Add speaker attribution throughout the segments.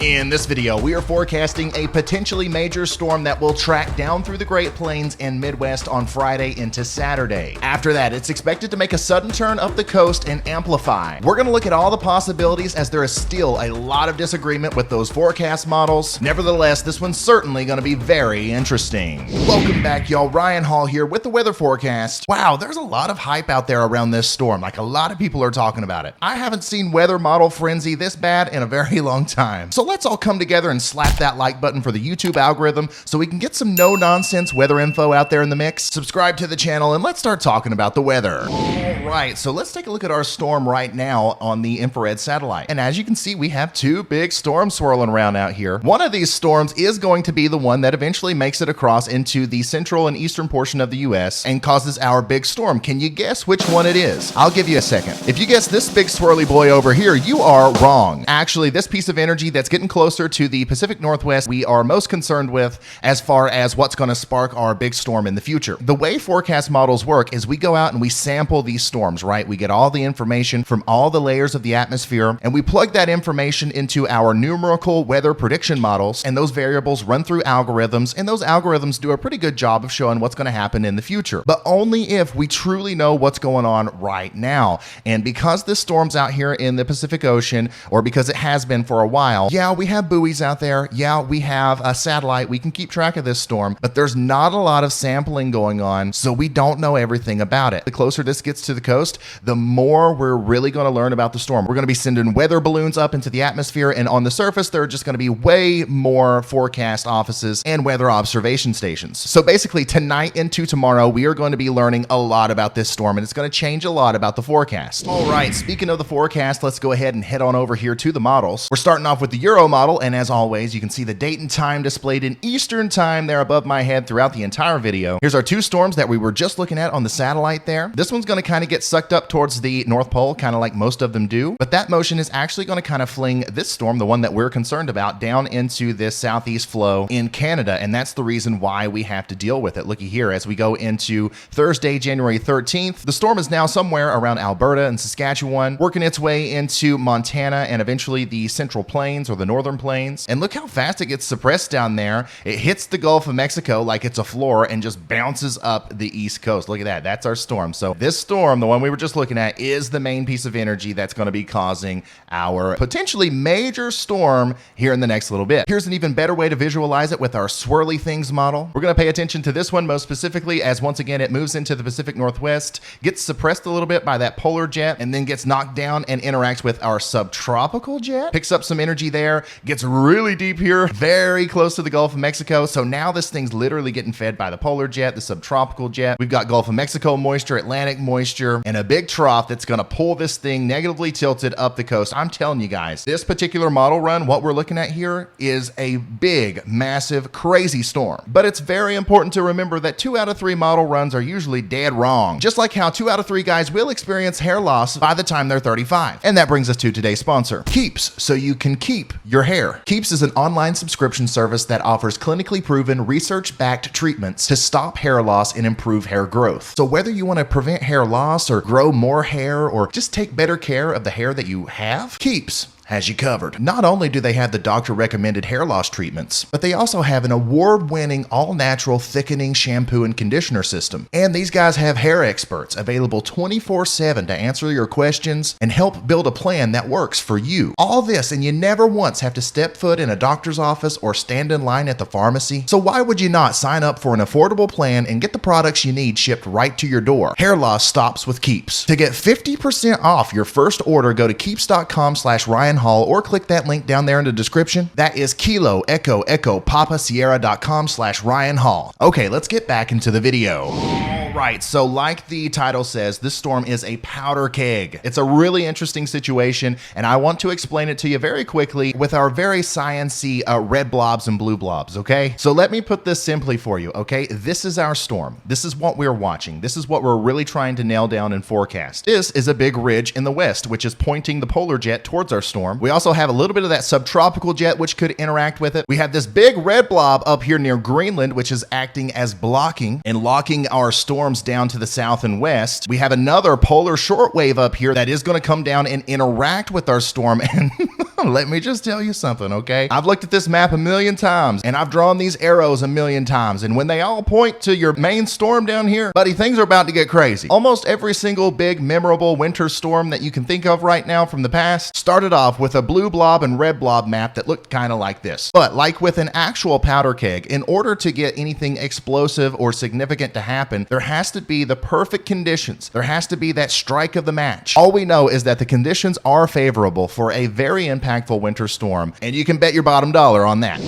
Speaker 1: In this video, we are forecasting a potentially major storm that will track down through the Great Plains and Midwest on Friday into Saturday. After that, it's expected to make a sudden turn up the coast and amplify. We're going to look at all the possibilities as there is still a lot of disagreement with those forecast models. Nevertheless, this one's certainly going to be very interesting. Welcome back, y'all. Ryan Hall here with the weather forecast. Wow, there's a lot of hype out there around this storm. Like, a lot of people are talking about it. I haven't seen weather model frenzy this bad in a very long time. So let's all come together and slap that like button for the YouTube algorithm so we can get some no-nonsense weather info out there in the mix. Subscribe to the channel and let's start talking about the weather. All right, so let's take a look at our storm right now on the infrared satellite. And as you can see, we have two big storms swirling around out here. One of these storms is going to be the one that eventually makes it across into the central and eastern portion of the US and causes our big storm. Can you guess which one it is? I'll give you a second. If you guess this big swirly boy over here, you are wrong. Actually, this piece of energy that's getting closer to the Pacific Northwest, we are most concerned with as far as what's going to spark our big storm in the future. The way forecast models work is we go out and we sample these storms, right? We get all the information from all the layers of the atmosphere and we plug that information into our numerical weather prediction models, and those variables run through algorithms, and those algorithms do a pretty good job of showing what's going to happen in the future, but only if we truly know what's going on right now. And because this storm's out here in the Pacific Ocean, or because it has been for a while, yeah, we have buoys out there. Yeah, we have a satellite. We can keep track of this storm, but there's not a lot of sampling going on, so we don't know everything about it. The closer this gets to the coast, the more we're really going to learn about the storm. We're going to be sending weather balloons up into the atmosphere, and on the surface, there are just going to be way more forecast offices and weather observation stations. So basically, tonight into tomorrow, we are going to be learning a lot about this storm, and it's going to change a lot about the forecast. All right, speaking of the forecast, let's go ahead and head on over here to the models. We're starting off with the Euro model, and as always, you can see the date and time displayed in Eastern time there above my head throughout the entire video. Here's our two storms that we were just looking at on the satellite there. This one's going to kind of get sucked up towards the North Pole, kind of like most of them do, but that motion is actually going to kind of fling this storm, the one that we're concerned about, down into this southeast flow in Canada, and that's the reason why we have to deal with it. Looky here, as we go into Thursday, January 13th, the storm is now somewhere around Alberta and Saskatchewan, working its way into Montana and eventually the Central Plains or the Northern Plains. And look how fast it gets suppressed down there. It hits the Gulf of Mexico like it's a floor and just bounces up the East Coast. Look at that. That's our storm. So this storm, the one we were just looking at, is the main piece of energy that's going to be causing our potentially major storm here in the next little bit. Here's an even better way to visualize it with our swirly things model. We're going to pay attention to this one most specifically as once again it moves into the Pacific Northwest, gets suppressed a little bit by that polar jet, and then gets knocked down and interacts with our subtropical jet, picks up some energy there, gets really deep here, very close to the Gulf of Mexico. So now this thing's literally getting fed by the polar jet, the subtropical jet. We've got Gulf of Mexico moisture, Atlantic moisture, and a big trough that's going to pull this thing negatively tilted up the coast. I'm telling you guys, this particular model run, what we're looking at here is a big, massive, crazy storm. But it's very important to remember that 2 out of 3 model runs are usually dead wrong. Just like how 2 out of 3 guys will experience hair loss by the time they're 35. And that brings us to today's sponsor, Keeps, so you can keep your hair. Keeps is an online subscription service that offers clinically proven, research-backed treatments to stop hair loss and improve hair growth. So whether you want to prevent hair loss or grow more hair or just take better care of the hair that you have, Keeps has you covered. Not only do they have the doctor-recommended hair loss treatments, but they also have an award-winning, all-natural thickening shampoo and conditioner system. And these guys have hair experts available 24/7 to answer your questions and help build a plan that works for you. All this, and you never once have to step foot in a doctor's office or stand in line at the pharmacy. So why would you not sign up for an affordable plan and get the products you need shipped right to your door? Hair loss stops with Keeps. To get 50% off your first order, go to keeps.com/Ryan Hall or click that link down there in the description. That is Kilo Echo Echo Papa Sierra.com/Ryan Hall. Okay, let's get back into the video. Right, so like the title says, this storm is a powder keg. It's a really interesting situation, and I want to explain it to you very quickly with our very science-y red blobs and blue blobs, okay? So let me put this simply for you, okay? This is our storm. This is what we're watching. This is what we're really trying to nail down and forecast. This is a big ridge in the west, which is pointing the polar jet towards our storm. We also have a little bit of that subtropical jet, which could interact with it. We have this big red blob up here near Greenland, which is acting as blocking and locking our storm storms down to the south and west, we have another polar shortwave up here that is going to come down and interact with our storm. And let me just tell you something, okay? I've looked at this map a million times and I've drawn these arrows a million times. And when they all point to your main storm down here, buddy, things are about to get crazy. Almost every single big memorable winter storm that you can think of right now from the past started off with a blue blob and red blob map that looked kind of like this. But like with an actual powder keg, in order to get anything explosive or significant to happen, there has to be the perfect conditions. There has to be that strike of the match. All we know is that the conditions are favorable for a very impactful winter storm, and you can bet your bottom dollar on that.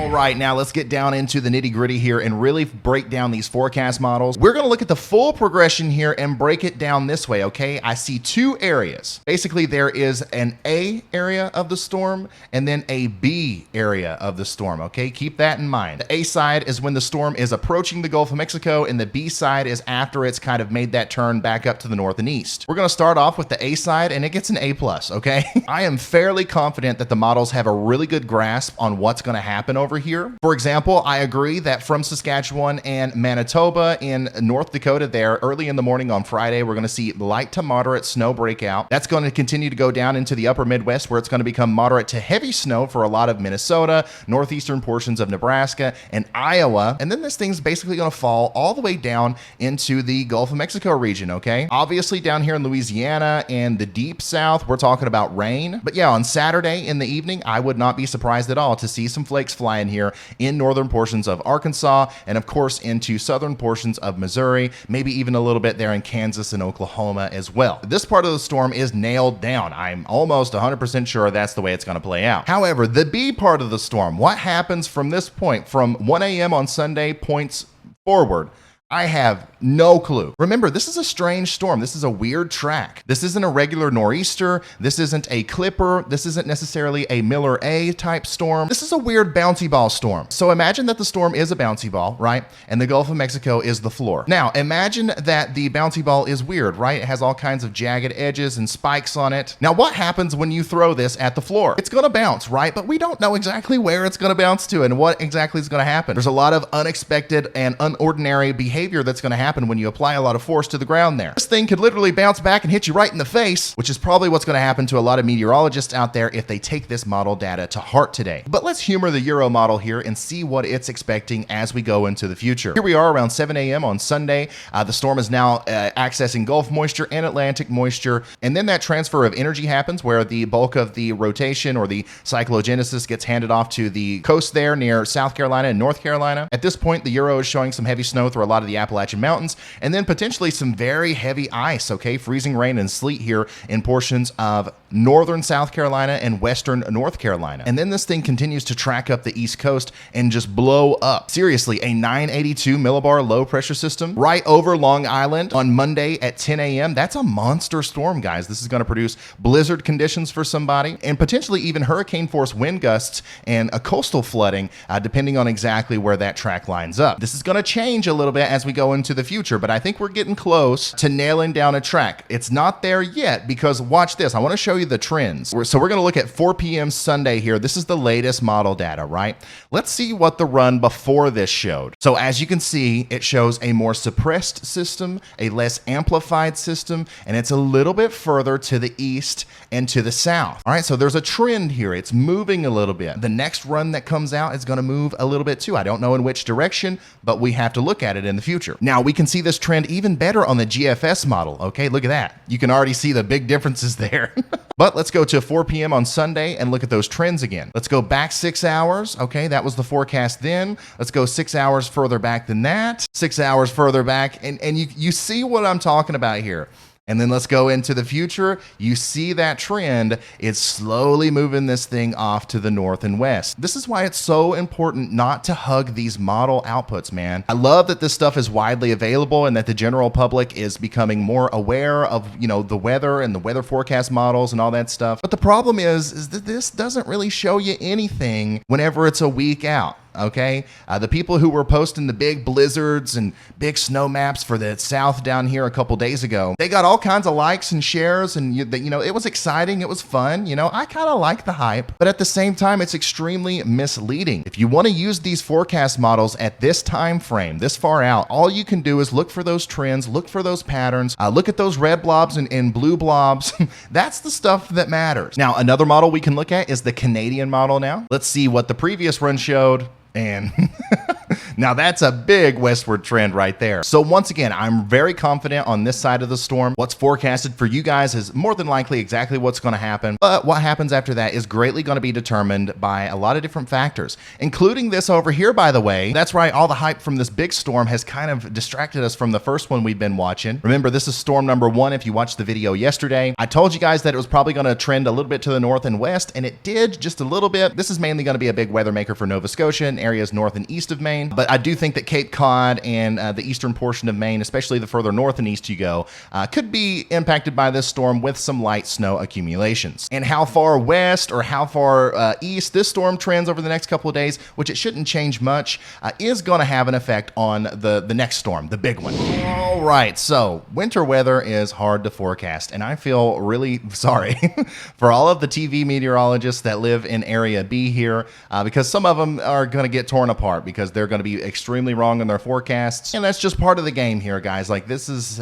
Speaker 1: All right, now let's get down into the nitty gritty here and really break down these forecast models. We're going to look at the full progression here and break it down this way, okay? I see two areas. Basically, there is an A area of the storm and then a B area of the storm, okay? Keep that in mind. The A side is when the storm is approaching the Gulf of Mexico, and the B side is after it's kind of made that turn back up to the north and east. We're going to start off with the A side, and it gets an A+, okay? I am fairly confident that the models have a really good grasp on what's going to happen over here. For example, I agree that from Saskatchewan and Manitoba in North Dakota there, early in the morning on Friday, we're going to see light to moderate snow breakout. That's going to continue to go down into the upper Midwest, where it's going to become moderate to heavy snow for a lot of Minnesota, northeastern portions of Nebraska, and Iowa. And then this thing's basically going to fall all the way down into the Gulf of Mexico region, okay? Obviously, down here in Louisiana and the deep south, we're talking about rain. But yeah, on Saturday in the evening, I would not be surprised at all to see some flakes flying here in northern portions of Arkansas, and of course into southern portions of Missouri, maybe even a little bit there in Kansas and Oklahoma as well. This part of the storm is nailed down. I'm almost 100% sure that's the way it's going to play out. However, the B part of the storm, what happens from this point, from 1 a.m. on Sunday points forward? I have no clue. Remember, this is a strange storm. This is a weird track. This isn't a regular nor'easter. This isn't a clipper. This isn't necessarily a Miller A type storm. This is a weird bouncy ball storm. So imagine that the storm is a bouncy ball, right? And the Gulf of Mexico is the floor. Now, imagine that the bouncy ball is weird, right? It has all kinds of jagged edges and spikes on it. Now, what happens when you throw this at the floor? It's going to bounce, right? But we don't know exactly where it's going to bounce to and what exactly is going to happen. There's a lot of unexpected and unordinary behavior that's going to happen when you apply a lot of force to the ground there. This thing could literally bounce back and hit you right in the face, which is probably what's going to happen to a lot of meteorologists out there if they take this model data to heart today. But let's humor the Euro model here and see what it's expecting as we go into the future. Here we are around 7 a.m. on Sunday. The storm is now accessing Gulf moisture and Atlantic moisture, and then that transfer of energy happens where the bulk of the rotation or the cyclogenesis gets handed off to the coast there near South Carolina and North Carolina. At this point, the Euro is showing some heavy snow through a lot of the Appalachian Mountains, and then potentially some very heavy ice, okay? Freezing rain and sleet here in portions of northern South Carolina and western North Carolina. And then this thing continues to track up the East Coast and just blow up. Seriously, a 982 millibar low pressure system right over Long Island on Monday at 10 a.m. That's a monster storm, guys. This is going to produce blizzard conditions for somebody and potentially even hurricane force wind gusts and a coastal flooding, depending on exactly where that track lines up. This is going to change a little bit as we go into the future, but I think we're getting close to nailing down a track. It's not there yet because watch this. I want to show you the trends. So we're going to look at 4 p.m. Sunday here. This is the latest model data, right? Let's see what the run before this showed. So as you can see, it shows a more suppressed system, a less amplified system, and it's a little bit further to the east and to the south. All right, so there's a trend here. It's moving a little bit. The next run that comes out is going to move a little bit too. I don't know in which direction, but we have to look at it in the future. Now, we can see this trend even better on the GFS model, okay? Look at that. You can already see the big differences there. But let's go to 4 p.m. on Sunday and look at those trends again. Let's go back 6 hours. Okay, that was the forecast then. Let's go 6 hours further back than that. 6 hours further back. And you see what I'm talking about here. And then let's go into the future. You see that trend. It's slowly moving this thing off to the north and west. This is why it's so important not to hug these model outputs, man. I love that this stuff is widely available and that the general public is becoming more aware of, the weather and the weather forecast models and all that stuff. But the problem is that this doesn't really show you anything whenever it's a week out. okay? The people who were posting the big blizzards and big snow maps for the south down here a couple days ago, they got all kinds of likes and shares, and it was exciting, it was fun. I kind of like the hype, but at the same time, it's extremely misleading. If you want to use these forecast models at this time frame, this far out, all you can do is look for those trends, look for those patterns, look at those red blobs and blue blobs. That's the stuff that matters. Now, another model we can look at is the Canadian model now. Let's see what the previous run showed. And now that's a big westward trend right there. So once again, I'm very confident on this side of the storm. What's forecasted for you guys is more than likely exactly what's going to happen. But what happens after that is greatly going to be determined by a lot of different factors, including this over here, by the way. That's right. All the hype from this big storm has kind of distracted us from the first one we've been watching. Remember, this is storm number 1. If you watched the video yesterday, I told you guys that it was probably going to trend a little bit to the north and west, and it did just a little bit. This is mainly going to be a big weather maker for Nova Scotia and areas north and east of Maine. But I do think that Cape Cod and the eastern portion of Maine, especially the further north and east you go, could be impacted by this storm with some light snow accumulations. And how far west or how far east this storm trends over the next couple of days, which it shouldn't change much, is going to have an effect on the next storm, the big one. All right, so winter weather is hard to forecast, and I feel really sorry for all of the TV meteorologists that live in Area B here, because some of them are going to get torn apart because they're going to be extremely wrong in their forecasts. And that's just part of the game here, guys. Like, this is,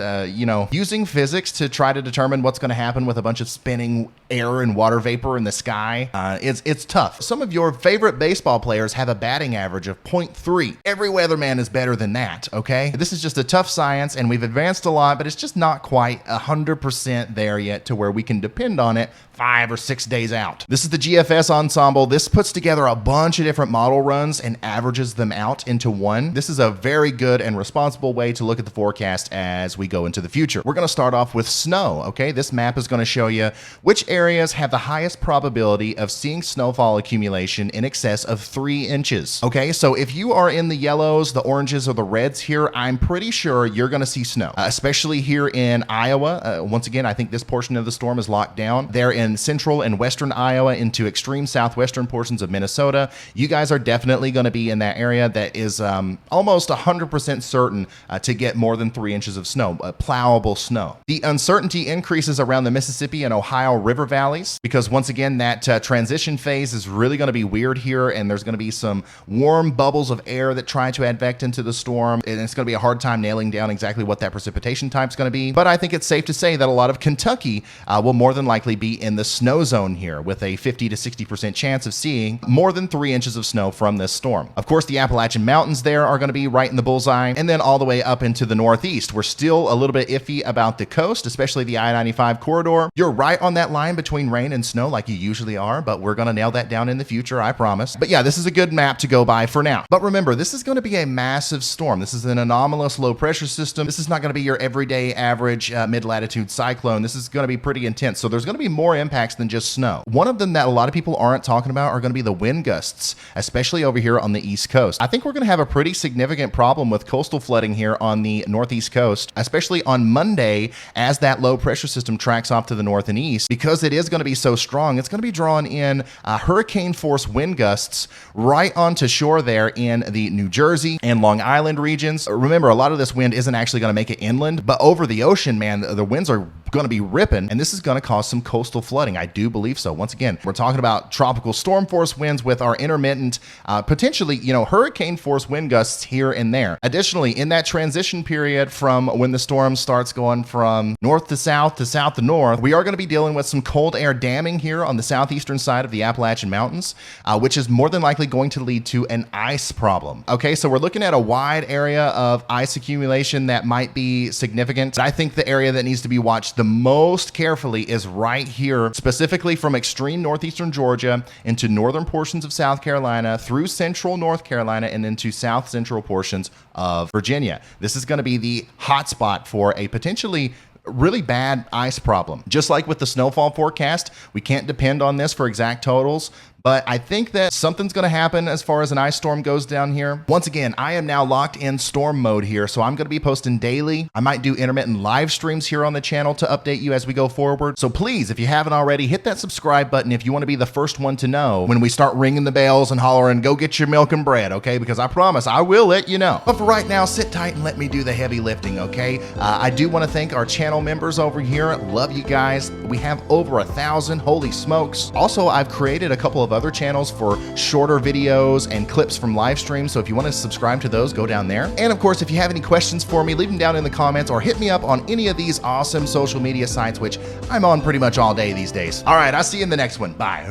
Speaker 1: using physics to try to determine what's going to happen with a bunch of spinning air and water vapor in the sky. It's tough. Some of your favorite baseball players have a batting average of 0.3. Every weatherman is better than that, okay? This is just a tough science, and we've advanced a lot, but it's just not quite 100% there yet to where we can depend on it 5 or 6 days out. This is the GFS ensemble. This puts together a bunch of different model runs and averages them out into one. This is a very good and responsible way to look at the forecast as we go into the future. We're going to start off with snow, okay? This map is going to show you which areas have the highest probability of seeing snowfall accumulation in excess of 3 inches, okay? So if you are in the yellows, the oranges, or the reds here, I'm pretty sure you're going to see snow, especially here in Iowa. Once again, I think this portion of the storm is locked down. They're in central and western Iowa into extreme southwestern portions of Minnesota. You guys are definitely going to be in that area that is almost 100% certain to get more than 3 inches of snow, plowable snow. The uncertainty increases around the Mississippi and Ohio River valleys because, once again, that transition phase is really going to be weird here, and there's going to be some warm bubbles of air that try to advect into the storm, and it's going to be a hard time nailing down exactly what that precipitation type is going to be. But I think it's safe to say that a lot of Kentucky will more than likely be in the snow zone here, with a 50 to 60% chance of seeing more than 3 inches of snow from this storm. Of course, the Appalachian Mountains there are going to be right in the bullseye, and then all the way up into the northeast. We're still a little bit iffy about the coast, especially the I-95 corridor. You're right on that line between rain and snow like you usually are, but we're going to nail that down in the future, I promise. But yeah, this is a good map to go by for now. But remember, this is going to be a massive storm. This is an anomalous low pressure system. This is not going to be your everyday average mid-latitude cyclone. This is going to be pretty intense. So there's going to be more impacts than just snow. One of them that a lot of people aren't talking about are going to be the wind gusts, especially over here on the East Coast. I think we're going to have a pretty significant problem with coastal flooding here on the Northeast coast, especially on Monday as that low pressure system tracks off to the north and east. Because it is going to be so strong, it's going to be drawing in hurricane force wind gusts right onto shore there in the New Jersey and Long Island regions. Remember, a lot of this wind isn't actually going to make it inland, but over the ocean, man, the winds are going to be ripping, and this is going to cause some coastal flooding. I do believe so. Once again, we're talking about tropical storm force winds with our intermittent, potentially, hurricane force wind gusts here and there. Additionally, in that transition period from when the storm starts going from north to south to north, we are going to be dealing with some cold air damming here on the southeastern side of the Appalachian Mountains, which is more than likely going to lead to an ice problem. Okay, so we're looking at a wide area of ice accumulation that might be significant. I think the area that needs to be watched the most carefully is right here, specifically from extreme northeastern Georgia into northern portions of South Carolina, through central North Carolina, and into south central portions of Virginia. This is going to be the hotspot for a potentially really bad ice problem. Just like with the snowfall forecast, we can't depend on this for exact totals, but I think that something's going to happen as far as an ice storm goes down here. Once again, I am now locked in storm mode here, so I'm going to be posting daily. I might do intermittent live streams here on the channel to update you as we go forward. So please, if you haven't already, hit that subscribe button if you want to be the first one to know when we start ringing the bells and hollering, go get your milk and bread, okay? Because I promise I will let you know. But for right now, sit tight and let me do the heavy lifting, okay? I do want to thank our channel members over here. Love you guys. We have over 1,000. Holy smokes. Also, I've created a couple of other channels for shorter videos and clips from live streams. So if you want to subscribe to those, go down there. And of course, if you have any questions for me, leave them down in the comments or hit me up on any of these awesome social media sites, which I'm on pretty much all day these days. All right, I'll see you in the next one. Bye.